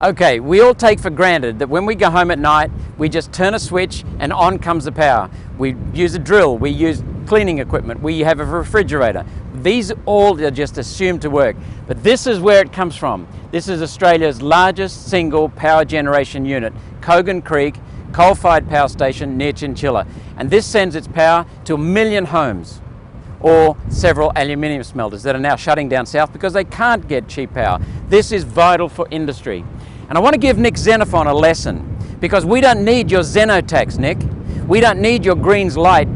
Okay, we all take for granted that when we go home at night, we just turn a switch and on comes the power. We use a drill, we use cleaning equipment, we have a refrigerator. These all are just assumed to work. But this is where it comes from. This is Australia's largest single power generation unit, Kogan Creek coal-fired power station near Chinchilla. And this sends its power to 1 million homes, or several aluminium smelters that are now shutting down south because they can't get cheap power. This is vital for industry. And I want to give Nick Xenophon a lesson, because we don't need your XenoTax, Nick. We don't need your Greens Light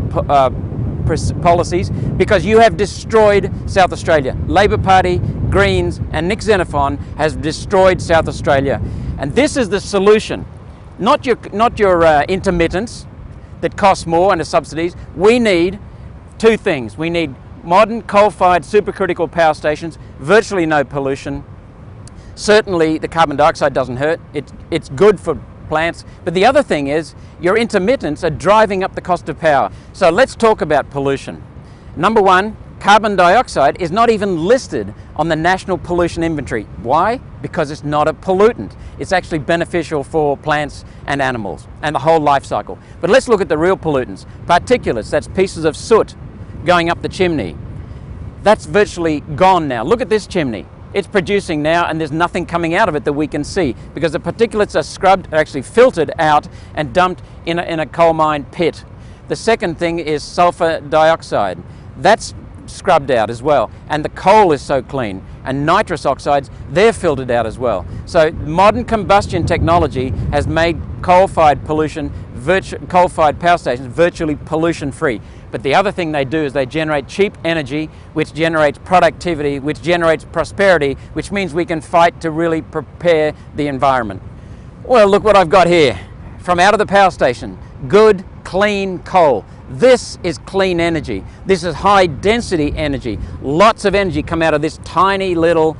policies, because you have destroyed South Australia. Labor Party, Greens and Nick Xenophon has destroyed South Australia. And this is the solution. Not your intermittents that cost more under subsidies. We need two things. We need modern coal-fired supercritical power stations, virtually no pollution. Certainly the carbon dioxide doesn't hurt. It's good for plants. But the other thing is your intermittents are driving up the cost of power. So let's talk about pollution. Number one, carbon dioxide is not even listed on the National Pollution Inventory. Why? Because it's not a pollutant. It's actually beneficial for plants and animals and the whole life cycle. But let's look at the real pollutants. Particulates, that's pieces of soot going up the chimney. That's virtually gone now. Look at this chimney. It's producing now, and there's nothing coming out of it that we can see, because the particulates are scrubbed, are actually filtered out and dumped in a coal mine pit. The second thing is sulfur dioxide. That's scrubbed out as well, and the coal is so clean. And nitrous oxides, they're filtered out as well. So modern combustion technology has made coal-fired power stations virtually pollution-free. But the other thing they do is they generate cheap energy, which generates productivity, which generates prosperity, which means we can fight to really prepare the environment. Well, look what I've got here. From out of the power station, good, clean coal. This is clean energy. This is high density energy. Lots of energy come out of this tiny little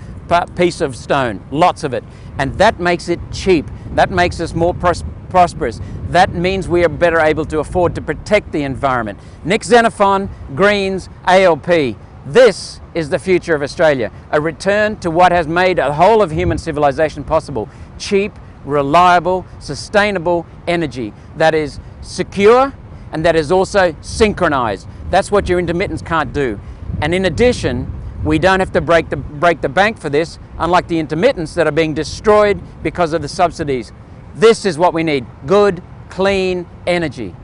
piece of stone, lots of it. And that makes it cheap. That makes us more prosperous. That means we are better able to afford to protect the environment. Nick Xenophon, Greens, ALP. This is the future of Australia. A return to what has made the whole of human civilization possible. Cheap, reliable, sustainable energy that is secure and that is also synchronized. That's what your intermittents can't do. And in addition, we don't have to break the bank for this, unlike the intermittents that are being destroyed because of the subsidies. This is what we need: good, clean energy.